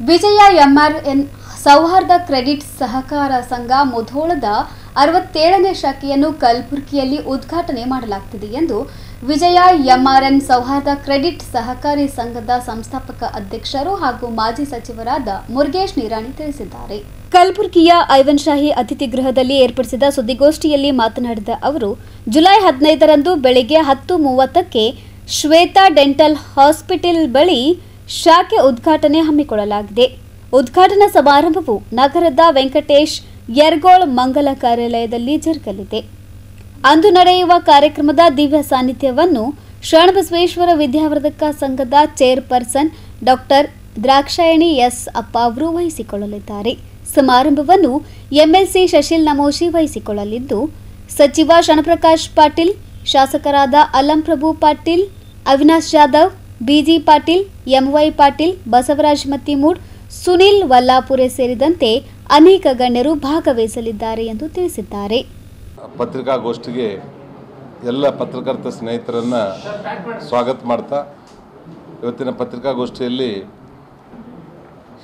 ವಿಜಯ ಎಂಆರ್ಎನ್ ಸೌಹಾರ್ದ ಕ್ರೆಡಿಟ್ ಸಹಕಾರ ಸಂಘ ಮುಧೋಳದ 67ನೇ ಶಾಖೆಯನ್ನು ಕಲಬುರಗಿಯಲ್ಲಿ ಉದ್ಘಾಟನೆ ಮಾಡಲಾಗುತ್ತಿದೆ ಎಂದು ವಿಜಯ ಎಂಆರ್ಎನ್ ಸೌಹಾರ್ದ ಕ್ರೆಡಿಟ್ ಸಹಕಾರಿ ಸಂಘದ ಸಂಸ್ಥಾಪಕ ಅಧ್ಯಕ್ಷರು ಹಾಗೂ ಮಾಜಿ ಸಚಿವರಾದ ಮುರುಗೇಶ್ ನಿರಾಣಿ ತಿಳಿಸಿದ್ದಾರೆ. ಕಲಬುರಗಿಯ ಐವನ್ ಶಾಹಿ ಅತಿಥಿ ಗೃಹದಲ್ಲಿ ಏರ್ಪಡಿಸಿದ ಸುದ್ದಿಗೋಷ್ಠಿಯಲ್ಲಿ ಮಾತನಾಡಿದ ಅವರು, ಜುಲೈ 15ರಂದು ಬೆಳಗ್ಗೆ 10:30ಕ್ಕೆ ಶ್ವೇತಾ ಡೆಂಟಲ್ ಹಾಸ್ಪಿಟಲ್ ಬಳಿ ಶಾಖೆ ಉದ್ಘಾಟನೆ ಹಮ್ಮಿಕೊಳ್ಳಲಾಗಿದೆ. ಉದ್ಘಾಟನಾ ಸಮಾರಂಭವು ನಗರದ ವೆಂಕಟೇಶ್ ಯರ್ಗೋಳ್ ಮಂಗಲ ಕಾರ್ಯಾಲಯದಲ್ಲಿ ಜರುಗಲಿದೆ. ಅಂದು ನಡೆಯುವ ಕಾರ್ಯಕ್ರಮದ ದಿವ್ಯ ಸಾನ್ನಿಧ್ಯವನ್ನು ಶರಣಬಸವೇಶ್ವರ ವಿದ್ಯಾವರ್ಧಕ ಸಂಘದ ಚೇರ್ಪರ್ಸನ್ ಡಾಕ್ಟರ್ ದ್ರಾಕ್ಷಾಯಣಿ ಎಸ್ ಅಪ್ಪ ಅವರು ವಹಿಸಿಕೊಳ್ಳಲಿದ್ದಾರೆ. ಸಮಾರಂಭವನ್ನು ಎಂಎಲ್ಸಿ ಶಶಿಲ್ ನಮೋಶಿ ವಹಿಸಿಕೊಳ್ಳಲಿದ್ದು, ಸಚಿವ ಶರಣಪ್ರಕಾಶ್ ಪಾಟೀಲ್, ಶಾಸಕರಾದ ಅಲ್ಲಂಪ್ರಭು ಪಾಟೀಲ್, ಅವಿನಾಶ್ ಜಾಧವ್, ಬಿಜಿ ಪಾಟೀಲ್, ಎಂವೈ ಪಾಟೀಲ್, ಬಸವರಾಜ್ ಮತ್ತಿಮೂಡ್, ಸುನಿಲ್ ವಲ್ಲಾಪುರೆ ಸೇರಿದಂತೆ ಅನೇಕ ಗಣ್ಯರು ಭಾಗವಹಿಸಲಿದ್ದಾರೆ ಎಂದು ತಿಳಿಸಿದ್ದಾರೆ. ಪತ್ರಿಕಾಗೋಷ್ಠಿಗೆ ಎಲ್ಲ ಪತ್ರಕರ್ತ ಸ್ನೇಹಿತರನ್ನ ಸ್ವಾಗತ ಮಾಡ್ತಾ, ಇವತ್ತಿನ ಪತ್ರಿಕಾಗೋಷ್ಠಿಯಲ್ಲಿ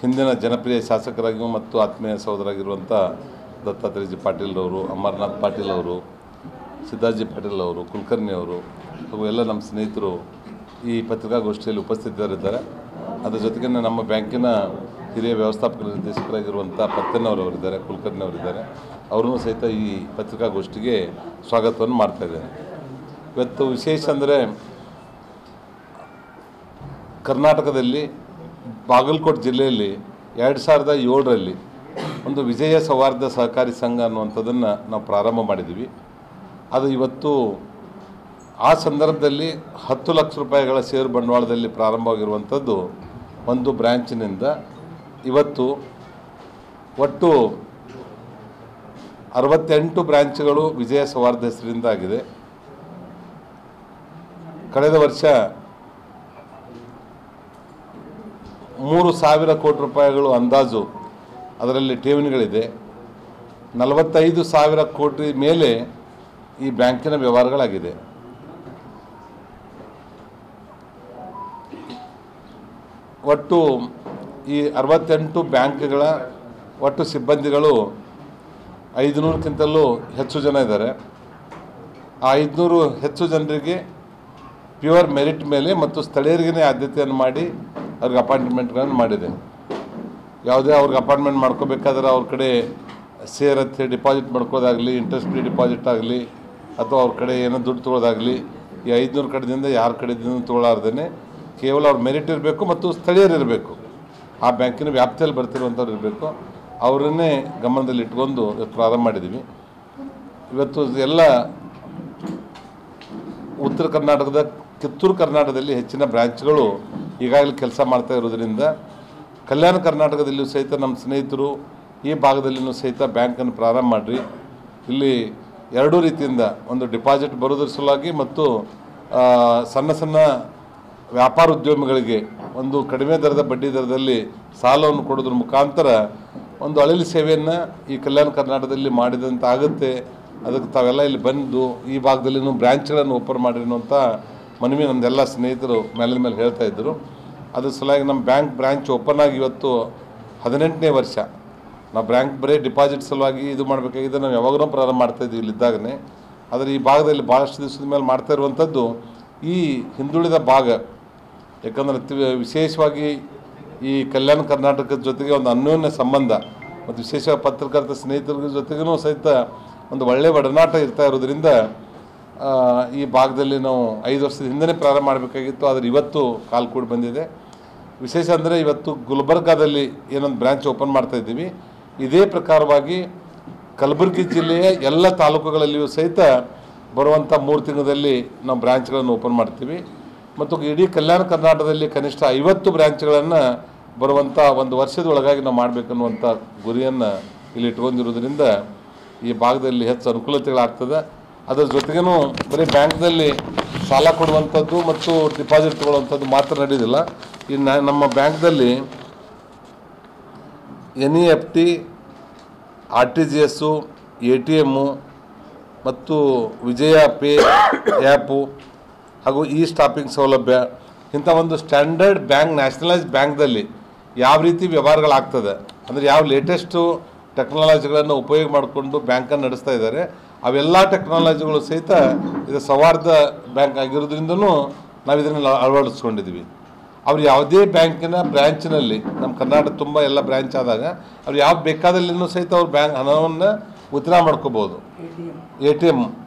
ಹಿಂದಿನ ಜನಪ್ರಿಯ ಶಾಸಕರಾಗಿ ಮತ್ತು ಆತ್ಮೀಯ ಸಹೋದರಾಗಿರುವಂಥ ದತ್ತಾತ್ರೇಯ ಪಾಟೀಲ್ ಅವರು, ಅಮರನಾಥ್ ಪಾಟೀಲ್ ಅವರು, ಸಿದ್ದಾರ್ಜಿ ಪಾಟೀಲ್ ಅವರು, ಕುಲಕರ್ಣಿ ಅವರು ಹಾಗೂ ಎಲ್ಲ ನಮ್ಮ ಸ್ನೇಹಿತರು ಈ ಪತ್ರಿಕಾಗೋಷ್ಠಿಯಲ್ಲಿ ಉಪಸ್ಥಿತರಿದ್ದಾರೆ. ಅದರ ಜೊತೆಗೆ ನಮ್ಮ ಬ್ಯಾಂಕಿನ ಹಿರಿಯ ವ್ಯವಸ್ಥಾಪಕ ನಿರ್ದೇಶಕರಾಗಿರುವಂಥ ಪತ್ತನ್ನವರವರಿದ್ದಾರೆ, ಕುಲಕರ್ಣಿ ಅವರಿದ್ದಾರೆ. ಅವರೂ ಸಹಿತ ಈ ಪತ್ರಿಕಾಗೋಷ್ಠಿಗೆ ಸ್ವಾಗತವನ್ನು ಮಾಡ್ತಾಯಿದ್ದಾರೆ. ಇವತ್ತು ವಿಶೇಷ ಅಂದರೆ ಕರ್ನಾಟಕದಲ್ಲಿ ಬಾಗಲಕೋಟೆ ಜಿಲ್ಲೆಯಲ್ಲಿ 2007ರಲ್ಲಿ ಒಂದು ವಿಜಯ ಸೌಹಾರ್ದ ಸಹಕಾರಿ ಸಂಘ ಅನ್ನುವಂಥದ್ದನ್ನು ನಾವು ಪ್ರಾರಂಭ ಮಾಡಿದ್ದೀವಿ. ಅದು ಇವತ್ತು ಆ ಸಂದರ್ಭದಲ್ಲಿ 10 ಲಕ್ಷ ರೂಪಾಯಿಗಳ ಷೇರು ಬಂಡವಾಳದಲ್ಲಿ ಪ್ರಾರಂಭವಾಗಿರುವಂಥದ್ದು ಒಂದು ಬ್ರ್ಯಾಂಚಿನಿಂದ ಇವತ್ತು ಒಟ್ಟು 68 ಬ್ರ್ಯಾಂಚ್ಗಳು ವಿಜಯ ಸೌಹಾರ್ದ ಹೆಸರಿಂದ ಆಗಿದೆ. ಕಳೆದ ವರ್ಷ 3,000 ಕೋಟಿ ರೂಪಾಯಿಗಳು ಅಂದಾಜು ಅದರಲ್ಲಿ ಠೇವಣಿಗಳಿದೆ. 45,000 ಕೋಟಿ ಮೇಲೆ ಈ ಬ್ಯಾಂಕಿನ ವ್ಯವಹಾರಗಳಾಗಿದೆ. ಒಟ್ಟು ಈ 68 ಬ್ಯಾಂಕ್ಗಳ ಒಟ್ಟು ಸಿಬ್ಬಂದಿಗಳು 500ಕ್ಕಿಂತಲೂ ಹೆಚ್ಚು ಜನ ಇದ್ದಾರೆ. ಆ 500 ಹೆಚ್ಚು ಜನರಿಗೆ ಪ್ಯೂರ್ ಮೆರಿಟ್ ಮೇಲೆ ಮತ್ತು ಸ್ಥಳೀಯರಿಗೇ ಆದ್ಯತೆಯನ್ನು ಮಾಡಿ ಅವ್ರಿಗೆ ಅಪಾಯಿಂಟ್ಮೆಂಟ್ಗಳನ್ನು ಮಾಡಿದೆ. ಯಾವುದೇ ಅವ್ರಿಗೆ ಅಪಾಯಿಂಟ್ಮೆಂಟ್ ಮಾಡ್ಕೋಬೇಕಾದ್ರೆ ಅವ್ರ ಕಡೆ ಸೇರ್ ಹತ್ತಿ ಡಿಪಾಸಿಟ್ ಮಾಡ್ಕೋದಾಗಲಿ, ಇಂಟ್ರೆಸ್ಟ್ ಫ್ರೀ ಡಿಪಾಸಿಟ್ ಆಗಲಿ ಅಥವಾ ಅವ್ರ ಕಡೆ ಏನೋ ದುಡ್ಡು ತೊಗೊಳೋದಾಗಲಿ, ಈ 500 ಕಡೆಯಿಂದ ಯಾರ ಕಡೆಯಿಂದ ತೊಗೊಳ್ಳಾರ್ದೇ ಕೇವಲ ಅವ್ರ ಮೆರಿಟ್ ಇರಬೇಕು ಮತ್ತು ಸ್ಥಳೀಯರಿರಬೇಕು, ಆ ಬ್ಯಾಂಕಿನ ವ್ಯಾಪ್ತಿಯಲ್ಲಿ ಬರ್ತಿರುವಂಥವ್ರು ಇರಬೇಕು. ಅವರನ್ನೇ ಗಮನದಲ್ಲಿ ಇಟ್ಕೊಂಡು ಇವತ್ತು ಪ್ರಾರಂಭ ಮಾಡಿದ್ದೀವಿ. ಇವತ್ತು ಎಲ್ಲ ಉತ್ತರ ಕರ್ನಾಟಕದ ಕಿತ್ತೂರು ಕರ್ನಾಟಕದಲ್ಲಿ ಹೆಚ್ಚಿನ ಬ್ರ್ಯಾಂಚ್ಗಳು ಈಗಾಗಲೇ ಕೆಲಸ ಮಾಡ್ತಾ ಇರೋದ್ರಿಂದ ಕಲ್ಯಾಣ ಕರ್ನಾಟಕದಲ್ಲಿಯೂ ಸಹಿತ ನಮ್ಮ ಸ್ನೇಹಿತರು ಈ ಭಾಗದಲ್ಲಿಯೂ ಸಹಿತ ಬ್ಯಾಂಕನ್ನು ಪ್ರಾರಂಭ ಮಾಡಿರಿ. ಇಲ್ಲಿ ಎರಡೂ ರೀತಿಯಿಂದ ಒಂದು ಡಿಪಾಸಿಟ್ ಬರೋದ್ರ ಸಲುವಾಗಿ ಮತ್ತು ಸಣ್ಣ ಸಣ್ಣ ವ್ಯಾಪಾರ ಉದ್ಯಮಿಗಳಿಗೆ ಒಂದು ಕಡಿಮೆ ದರದ ಬಡ್ಡಿ ದರದಲ್ಲಿ ಸಾಲವನ್ನು ಕೊಡೋದ್ರ ಮುಖಾಂತರ ಒಂದು ಅಳಿಲು ಸೇವೆಯನ್ನು ಈ ಕಲ್ಯಾಣ ಕರ್ನಾಟಕದಲ್ಲಿ ಮಾಡಿದಂಥ ಆಗುತ್ತೆ. ಅದಕ್ಕೆ ತಾವೆಲ್ಲ ಇಲ್ಲಿ ಬಂದು ಈ ಭಾಗದಲ್ಲಿನೂ ಬ್ರ್ಯಾಂಚ್ಗಳನ್ನು ಓಪನ್ ಮಾಡಿರಿ ಅನ್ನುವಂಥ ಮನವಿ ನಮ್ಮದೆಲ್ಲ ಸ್ನೇಹಿತರು ಮೇಲಿನ ಮೇಲೆ ಹೇಳ್ತಾ ಇದ್ದರು. ಅದ್ರ ಸಲುವಾಗಿ ನಮ್ಮ ಬ್ರಾಂಚ್ ಓಪನ್ ಆಗಿ ಇವತ್ತು 18ನೇ ವರ್ಷ. ನಾವು ಬ್ಯಾಂಕ್ ಬರೀ ಡಿಪಾಸಿಟ್ ಸಲುವಾಗಿ ಇದು ಮಾಡಬೇಕಾಗಿದೆ, ನಾವು ಯಾವಾಗಲೂ ಪ್ರಾರಂಭ ಮಾಡ್ತಾಯಿದ್ದೀವಿ ಇಲ್ಲಿದ್ದಾಗನೇ. ಆದರೆ ಈ ಭಾಗದಲ್ಲಿ ಭಾಳಷ್ಟು ದಿವಸದ ಮೇಲೆ ಮಾಡ್ತಾ ಇರುವಂಥದ್ದು ಈ ಹಿಂದುಳಿದ ಭಾಗ. ಯಾಕಂದರೆ ವಿಶೇಷವಾಗಿ ಈ ಕಲ್ಯಾಣ ಕರ್ನಾಟಕದ ಜೊತೆಗೆ ಒಂದು ಅನ್ಯೋನ್ಯ ಸಂಬಂಧ ಮತ್ತು ವಿಶೇಷವಾಗಿ ಪತ್ರಕರ್ತ ಸ್ನೇಹಿತರ ಜೊತೆಗೂ ಸಹಿತ ಒಂದು ಒಳ್ಳೆಯ ಒಡನಾಟ ಇರ್ತಾ ಇರೋದ್ರಿಂದ ಈ ಭಾಗದಲ್ಲಿ ನಾವು 5 ವರ್ಷದ ಹಿಂದೆ ಪ್ರಾರಂಭ ಮಾಡಬೇಕಾಗಿತ್ತು. ಆದರೆ ಇವತ್ತು ಕಾಲು ಕೂಡಿ ಬಂದಿದೆ. ವಿಶೇಷ ಅಂದರೆ ಇವತ್ತು ಗುಲ್ಬರ್ಗಾದಲ್ಲಿ ಏನೊಂದು ಬ್ರ್ಯಾಂಚ್ ಓಪನ್ ಮಾಡ್ತಾಯಿದ್ದೀವಿ. ಇದೇ ಪ್ರಕಾರವಾಗಿ ಕಲಬುರಗಿ ಜಿಲ್ಲೆಯ ಎಲ್ಲ ತಾಲೂಕುಗಳಲ್ಲಿಯೂ ಸಹಿತ ಬರುವಂಥ 3 ತಿಂಗಳಲ್ಲಿ ನಾವು ಬ್ರ್ಯಾಂಚ್ಗಳನ್ನು ಓಪನ್ ಮಾಡ್ತೀವಿ. ಮತ್ತು ಇಡೀ ಕಲ್ಯಾಣ ಕರ್ನಾಟಕದಲ್ಲಿ ಕನಿಷ್ಠ 50 ಬ್ರ್ಯಾಂಚ್ಗಳನ್ನು ಬರುವಂಥ ಒಂದು ವರ್ಷದೊಳಗಾಗಿ ನಾವು ಮಾಡಬೇಕನ್ನುವಂಥ ಗುರಿಯನ್ನು ಇಲ್ಲಿ ಇಟ್ಕೊಂಡಿರೋದ್ರಿಂದ ಈ ಭಾಗದಲ್ಲಿ ಹೆಚ್ಚು ಅನುಕೂಲತೆಗಳಾಗ್ತದೆ. ಅದರ ಜೊತೆಗೂ ಬರೀ ಬ್ಯಾಂಕ್ನಲ್ಲಿ ಸಾಲ ಕೊಡುವಂಥದ್ದು ಮತ್ತು ಡಿಪಾಸಿಟ್ ತೊಗೊಳ್ಳುವಂಥದ್ದು ಮಾತ್ರ ನಡೆಯೋದಿಲ್ಲ. ಇನ್ನು ನಮ್ಮ ಬ್ಯಾಂಕ್ದಲ್ಲಿ NEFT, RTGS, ATM ಮತ್ತು ವಿಜಯ ಪೇ ಆ್ಯಪು ಹಾಗೂ ಸ್ಟಾಪಿಂಗ್ ಸೌಲಭ್ಯ ಇಂಥ ಒಂದು ಸ್ಟ್ಯಾಂಡರ್ಡ್ ಬ್ಯಾಂಕ್, ನ್ಯಾಷನಲೈಸ್ ಬ್ಯಾಂಕ್ದಲ್ಲಿ ಯಾವ ರೀತಿ ವ್ಯವಹಾರಗಳಾಗ್ತದೆ, ಅಂದರೆ ಯಾವ ಲೇಟೆಸ್ಟು ಟೆಕ್ನಾಲಜಿಗಳನ್ನು ಉಪಯೋಗ ಮಾಡಿಕೊಂಡು ಬ್ಯಾಂಕನ್ನು ನಡೆಸ್ತಾ ಇದ್ದಾರೆ, ಅವೆಲ್ಲ ಟೆಕ್ನಾಲಜಿಗಳು ಸಹಿತ ಇದು ಸೌಹಾರ್ದ ಬ್ಯಾಂಕ್ ಆಗಿರೋದ್ರಿಂದನೂ ನಾವು ಇದನ್ನು ಅಳವಡಿಸ್ಕೊಂಡಿದ್ವಿ. ಅವ್ರು ಯಾವುದೇ ಬ್ಯಾಂಕಿನ ಬ್ರ್ಯಾಂಚಿನಲ್ಲಿ, ನಮ್ಮ ಕರ್ನಾಟಕ ತುಂಬ ಎಲ್ಲ ಬ್ರ್ಯಾಂಚ್ ಆದಾಗ ಅವ್ರು ಯಾವ ಬೇಕಾದಲ್ಲಿನೂ ಸಹಿತ ಅವ್ರು ಬ್ಯಾಂಕ್ ಹಣವನ್ನು ವಿತ್ಡ್ರಾ ಮಾಡ್ಕೋಬೋದು. ATM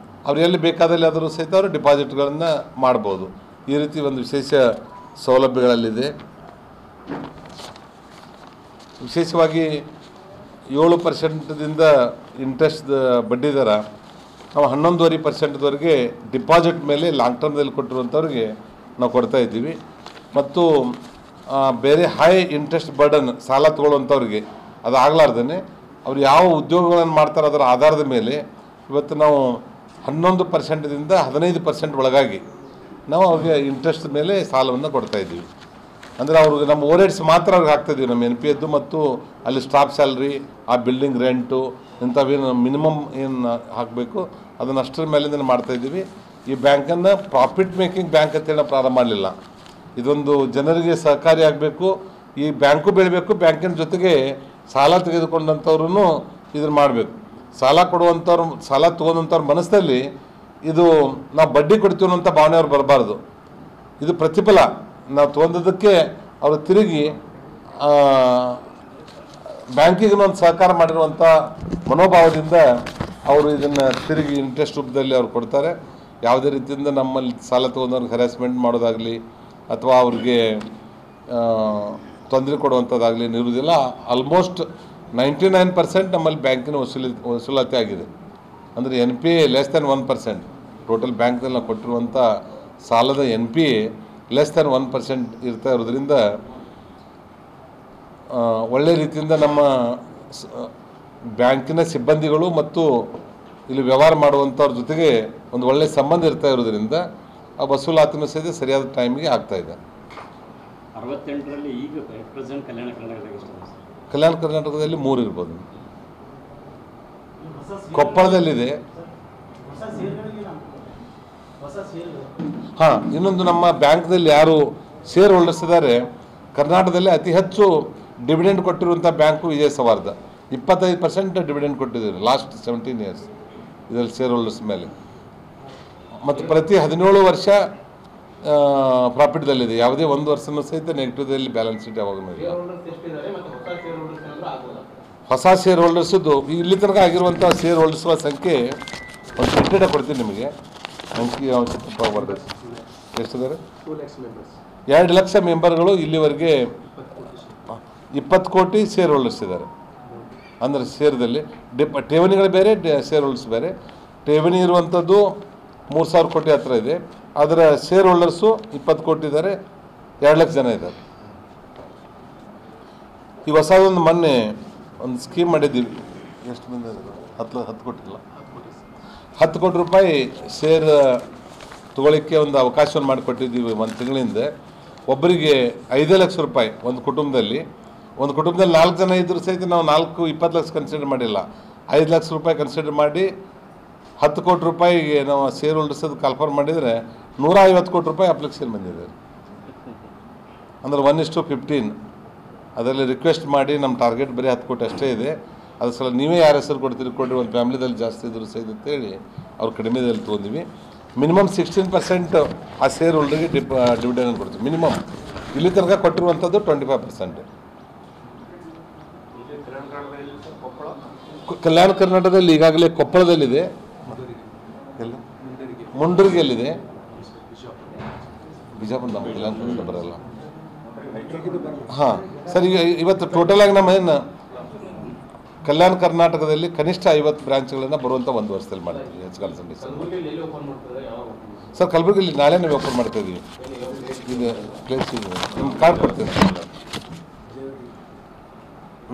ಅವ್ರು ಎಲ್ಲಿ ಬೇಕಾದಲ್ಲಿ ಆದರೂ ಸಹಿತ ಅವರು ಡಿಪಾಸಿಟ್ಗಳನ್ನು ಮಾಡ್ಬೋದು. ಈ ರೀತಿ ಒಂದು ವಿಶೇಷ ಸೌಲಭ್ಯಗಳಲ್ಲಿದೆ. ವಿಶೇಷವಾಗಿ 7%ದಿಂದ ಇಂಟ್ರೆಸ್ಟ್ ಬಡ್ಡಿ ದರ ನಾವು 11.5%ವರೆಗೆ ಡಿಪಾಸಿಟ್ ಮೇಲೆ ಲಾಂಗ್ ಟರ್ಮ್ದಲ್ಲಿ ಕೊಟ್ಟಿರುವಂಥವ್ರಿಗೆ ನಾವು ಕೊಡ್ತಾ ಇದ್ದೀವಿ. ಮತ್ತು ಬೇರೆ ಹೈ ಇಂಟ್ರೆಸ್ಟ್ ಬರ್ಡನ್ ಸಾಲ ತೊಗೊಳ್ಳುವಂಥವ್ರಿಗೆ ಅದು ಆಗಲಾರ್ದೇ ಅವ್ರು ಯಾವ ಉದ್ಯೋಗಗಳನ್ನು ಮಾಡ್ತಾರೆ ಅದರ ಆಧಾರದ ಮೇಲೆ ಇವತ್ತು ನಾವು 11%ದಿಂದ 15% ಒಳಗಾಗಿ ನಾವು ಅವ್ರಿಗೆ ಇಂಟ್ರೆಸ್ಟ್ ಮೇಲೆ ಸಾಲವನ್ನು ಕೊಡ್ತಾಯಿದ್ದೀವಿ. ಅಂದರೆ ಅವ್ರಿಗೆ ನಮ್ಮ ಓವರ್ಹೆಡ್ಸ್ ಮಾತ್ರ ಅವ್ರಿಗೆ ಹಾಕ್ತಾಯಿದ್ದೀವಿ, ನಮ್ಮ NPAದ್ದು ಮತ್ತು ಅಲ್ಲಿ ಸ್ಟಾಫ್ ಸ್ಯಾಲ್ರಿ, ಆ ಬಿಲ್ಡಿಂಗ್ ರೆಂಟು, ಇಂಥವೇನು ಮಿನಿಮಮ್ ಏನು ಹಾಕಬೇಕು ಅದನ್ನು ಅಷ್ಟರ ಮೇಲಿಂದ ಮಾಡ್ತಾಯಿದ್ದೀವಿ. ಈ ಬ್ಯಾಂಕನ್ನು ಪ್ರಾಫಿಟ್ ಮೇಕಿಂಗ್ ಬ್ಯಾಂಕ್ ಅಂತೇಳಿ ನಾವು ಪ್ರಾರಂಭ ಮಾಡಲಿಲ್ಲ. ಇದೊಂದು ಜನರಿಗೆ ಸಹಕಾರಿ ಆಗಬೇಕು, ಈ ಬ್ಯಾಂಕು ಬೆಳಿಬೇಕು, ಬ್ಯಾಂಕಿನ ಜೊತೆಗೆ ಸಾಲ ತೆಗೆದುಕೊಂಡಂಥವ್ರೂ ಇದನ್ನು ಮಾಡಬೇಕು. ಸಾಲ ಕೊಡುವಂಥವ್ರು, ಸಾಲ ತೊಗೊಂಡಂಥವ್ರ ಮನಸ್ಸಲ್ಲಿ ಇದು ನಾವು ಬಡ್ಡಿ ಕೊಡ್ತೀವಿ ಅಂತ ಭಾವನೆ ಅವ್ರು ಬರಬಾರ್ದು. ಇದು ಪ್ರತಿಫಲ, ನಾವು ತೊಗೊಂಡದಕ್ಕೆ ಅವರು ತಿರುಗಿ ಬ್ಯಾಂಕಿಗೆ ಒಂದು ಸಹಕಾರ ಮಾಡಿರುವಂಥ ಮನೋಭಾವದಿಂದ ಅವರು ಇದನ್ನು ತಿರುಗಿ ಇಂಟ್ರೆಸ್ಟ್ ರೂಪದಲ್ಲಿ ಅವ್ರು ಕೊಡ್ತಾರೆ. ಯಾವುದೇ ರೀತಿಯಿಂದ ನಮ್ಮಲ್ಲಿ ಸಾಲ ತೊಗೊಂಡವ್ರಿಗೆ ಹ್ಯಾರಾಸ್ಮೆಂಟ್ ಮಾಡೋದಾಗಲಿ ಅಥವಾ ಅವ್ರಿಗೆ ತೊಂದರೆ ಕೊಡುವಂಥದ್ದಾಗಲಿ ಇರುವುದಿಲ್ಲ. ಆಲ್ಮೋಸ್ಟ್ 99% ನಮ್ಮಲ್ಲಿ ಬ್ಯಾಂಕಿನ ವಸೂಲಾತಿ ಆಗಿದೆ. ಅಂದರೆ NPA ಲೆಸ್ ದ್ಯಾನ್ 1%. ಟೋಟಲ್ ಬ್ಯಾಂಕ್ನಲ್ಲಿ ನಾವು ಕೊಟ್ಟಿರುವಂಥ ಸಾಲದ NPA ಲೆಸ್ ದ್ಯಾನ್ 1% ಇರ್ತಾ ಇರೋದ್ರಿಂದ ಒಳ್ಳೆಯ ರೀತಿಯಿಂದ ನಮ್ಮ ಬ್ಯಾಂಕಿನ ಸಿಬ್ಬಂದಿಗಳು ಮತ್ತು ಇಲ್ಲಿ ವ್ಯವಹಾರ ಮಾಡುವಂಥವ್ರ ಜೊತೆಗೆ ಒಂದು ಒಳ್ಳೆಯ ಸಂಬಂಧ ಇರ್ತಾ ಇರೋದ್ರಿಂದ ಆ ವಸೂಲಾತಿನೂ ಸಹಿತ ಸರಿಯಾದ ಟೈಮಿಗೆ ಆಗ್ತಾಯಿದೆ. 68ರಲ್ಲಿ ಈಗ ಪ್ರೆಸೆಂಟ್ ಕಲ್ಯಾಣ ಕರ್ನಾಟಕದಲ್ಲಿ 3 ಇರ್ಬೋದು. ಕೊಪ್ಪಳದಲ್ಲಿದೆ. ಹಾಂ, ಇನ್ನೊಂದು ನಮ್ಮ ಬ್ಯಾಂಕ್ದಲ್ಲಿ ಯಾರು ಶೇರ್ ಹೋಲ್ಡರ್ಸ್ ಇದ್ದಾರೆ, ಕರ್ನಾಟಕದಲ್ಲಿ ಅತಿ ಹೆಚ್ಚು ಡಿವಿಡೆಂಡ್ ಕೊಟ್ಟಿರುವಂಥ ಬ್ಯಾಂಕು ವಿಜಯ ಸೌಹಾರ್ದ. 25% ಡಿವಿಡೆಂಡ್ ಕೊಟ್ಟಿದ್ದಾರೆ ಲಾಸ್ಟ್ 17 ಇಯರ್ಸ್ ಇದರಲ್ಲಿ ಶೇರ್ ಹೋಲ್ಡರ್ಸ್ ಮೇಲೆ. ಮತ್ತು ಪ್ರತಿ 17 ವರ್ಷ ಪ್ರಾಫಿಟ್ದಲ್ಲಿದೆ. ಯಾವುದೇ ಒಂದು ವರ್ಷನೂ ಸಹಿತ ನೆಗೆಟಿವ್ದಲ್ಲಿ ಬ್ಯಾಲೆನ್ಸ್ ಶೀಟ್ ಯಾವಾಗೂ ಇಲ್ಲ. ಹೊಸ ಶೇರ್ ಹೋಲ್ಡರ್ಸದ್ದು ಇಲ್ಲಿ ತನಕ ಆಗಿರುವಂಥ ಶೇರ್ ಹೋಲ್ಡರ್ಸ್ಗಳ ಸಂಖ್ಯೆ ಒಂದು ಪ್ರಿಂಟೆಡ್ ಕೊಡ್ತೀನಿ ನಿಮಗೆ. ಅಂಕಿ ಅವಶ್ಯಕತೆ ಬರ್ತದೆ. ಎಷ್ಟಿದ್ದಾರೆ? 2 ಲಕ್ಷ ಮೆಂಬರ್ಗಳು ಇಲ್ಲಿವರೆಗೆ 20 ಕೋಟಿ ಶೇರ್ ಹೋಲ್ಡರ್ಸ್ ಇದ್ದಾರೆ. ಅಂದರೆ ಶೇರ್ದಲ್ಲಿ ಠೇವಣಿಗಳು ಬೇರೆ, ಶೇರ್ ಹೋಲ್ಡರ್ಸ್ ಬೇರೆ. ಠೇವಣಿ ಇರುವಂಥದ್ದು 3,000 ಕೋಟಿ ಹತ್ರ ಇದೆ. ಅದರ ಶೇರ್ ಹೋಲ್ಡರ್ಸು 20 ಕೋಟಿ ಇದ್ದಾರೆ, 2 ಲಕ್ಷ ಜನ ಇದ್ದಾರೆ. ಈ ಹೊಸದೊಂದು ಮೊನ್ನೆ ಒಂದು ಸ್ಕೀಮ್ ಮಾಡಿದ್ದೀವಿ. ಎಷ್ಟು ಮಂದಿ 10 ಕೋಟಿ ಇಲ್ಲ, 10 ಕೋಟಿ ರೂಪಾಯಿ ಶೇರ್ ತೊಗೊಳ್ಳಿಕ್ಕೆ ಒಂದು ಅವಕಾಶವನ್ನು ಮಾಡಿಕೊಟ್ಟಿದ್ದೀವಿ 1 ತಿಂಗಳಿಂದ. ಒಬ್ಬರಿಗೆ 5 ಲಕ್ಷ ರೂಪಾಯಿ ಒಂದು ಕುಟುಂಬದಲ್ಲಿ 4 ಜನ ಇದ್ದರೂ ಸಹಿತ ನಾವು 20 ಲಕ್ಷ ಕನ್ಸಿಡರ್ ಮಾಡಿಲ್ಲ, 5 ಲಕ್ಷ ರೂಪಾಯಿ ಕನ್ಸಿಡರ್ ಮಾಡಿ 10 ಕೋಟಿ ರೂಪಾಯಿಗೆ ನಾವು ಶೇರ್ ಹೋಲ್ಡರ್ಸ್ ಅದು ಕನ್ಫರ್ಮ್ ಮಾಡಿದರೆ 150 ಕೋಟಿ ರೂಪಾಯಿ ಅಪ್ಲಿಕೇಶನ್ ಬಂದಿದೆ. ಅಂದರೆ 1:15. ಅದರಲ್ಲಿ ರಿಕ್ವೆಸ್ಟ್ ಮಾಡಿ ನಮ್ಮ ಟಾರ್ಗೆಟ್ ಬರೀ 10 ಕೋಟಿ ಅಷ್ಟೇ ಇದೆ, ಅದು ಸಲ ನೀವೇ ಯಾರ ಹೆಸರು ಕೊಡ್ತೀರಿ ಕೊಡಿ, ಒಂದು ಫ್ಯಾಮಿಲಿದಲ್ಲಿ ಜಾಸ್ತಿ ಇದ್ರೂ ಸಹಿತ ಅಂತೇಳಿ ಅವ್ರು ಕಡಿಮೆದಲ್ಲಿ ತೊಗೊಂಡಿವಿ. ಮಿನಿಮಮ್ 16% ಆ ಶೇರ್ ಹೋಲ್ಡರ್ಗೆ ಡಿವಿಡೆಂಡ್ ಕೊಡ್ತೀವಿ. ಮಿನಿಮಮ್ ಇಲ್ಲಿ ತನಕ ಕೊಟ್ಟಿರುವಂಥದ್ದು 25%. ಕಲ್ಯಾಣ ಕರ್ನಾಟಕದಲ್ಲಿ ಈಗಾಗಲೇ ಕೊಪ್ಪಳದಲ್ಲಿದೆ, ಮುಂಡರ್ಗಿಯಲ್ಲಿದೆ, ಬಿಜಾಪುರ ನಮ್ಮ ಕಲ್ಯಾಣ ಕರ್ನಾಟಕ ಬರಲ್ಲ. ಹಾಂ ಸರ್, ಈಗ ಇವತ್ತು ಟೋಟಲಾಗಿ ನಮ್ಮ ಏನು ಕಲ್ಯಾಣ ಕರ್ನಾಟಕದಲ್ಲಿ ಕನಿಷ್ಠ 50 ಬ್ರಾಂಚ್ಗಳನ್ನು ಬರುವಂಥ 1 ವರ್ಷದಲ್ಲಿ ಮಾಡ್ತೀವಿ. ಹೆಚ್ಚು ಸರ್ ಕಲಬುರಗಿಯಲ್ಲಿ ನಾಳೆನೇ ಓಪನ್ ಮಾಡ್ತಾ ಇದ್ದೀವಿ. ಈಗ ಪ್ಲೇಸ್ ನಿಮ್ಮ ಕಾರ್ಡ್ ಕೊಡ್ತೀನಿ.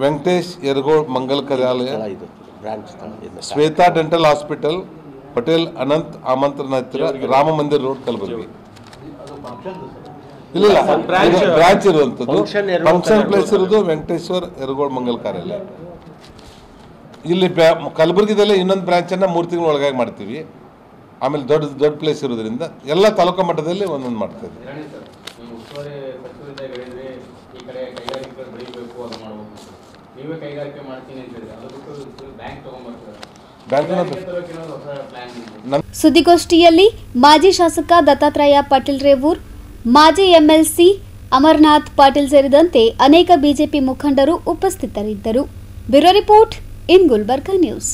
ವೆಂಕಟೇಶ್ ಯರಗೋಳ್ ಮಂಗಲ್ ಕಾರ್ಯಾಲಯ, ಶ್ವೇತಾ ಡೆಂಟಲ್ ಹಾಸ್ಪಿಟಲ್, ಪಟೇಲ್ ಅನಂತ್ ಆಮಂತ್ರಣ ಹತ್ತಿರ, ರಾಮ ಮಂದಿರ್ ರೋಡ್, ಕಲಬುರಗಿ. ಇಲ್ಲ ಬ್ರಾಂಚ್ ಇರುವಂಥದ್ದು, ಫಂಕ್ಷನ್ ಪ್ಲೇಸ್ ಇರೋದು ವೆಂಕಟೇಶ್ವರ್ ಯರಗೋಳ್ ಮಂಗಲ್ ಕಾರ್ಯಾಲಯ. ಇಲ್ಲಿ ಕಲಬುರಗಿದಲ್ಲೇ ಇನ್ನೊಂದು ಬ್ರಾಂಚನ್ನು 3 ತಿಂಗಳ ಒಳಗಾಗಿ ಮಾಡ್ತೀವಿ. ಆಮೇಲೆ ದೊಡ್ಡ ಪ್ಲೇಸ್ ಇರೋದ್ರಿಂದ ಎಲ್ಲ ತಾಲೂಕು ಮಟ್ಟದಲ್ಲಿ ಒಂದೊಂದು ಮಾಡ್ತಾ ಇದ್ದೀವಿ. ಮಾಡ್ಬೇಕು ಸರ್. ನೀವೇ ಕೈಗಾರಿಕೆ ಮಾಡ್ತೀನಿ ಅಂತ ಹೇಳಿದ್ರೆ ಅದು ಬಿಟ್ಟು ಬ್ಯಾಂಕ್ ತೊಗೊಂಡ್ಬರ್ತಾರೆ. ಸುದ್ದಿಗೋಷ್ಠಿಯಲ್ಲಿ ಮಾಜಿ ಶಾಸಕ ದತ್ತಾತ್ರೇಯ ಪಾಟೀಲ್ ರೇವೂರ್, ಮಾಜಿ ಎಂಎಲ್ಸಿ ಅಮರನಾಥ್ ಪಾಟೀಲ್ ಸೇರಿದಂತೆ ಅನೇಕ ಬಿಜೆಪಿ ಮುಖಂಡರು ಉಪಸ್ಥಿತರಿದ್ದರು. Bureau report in Gulbarga news.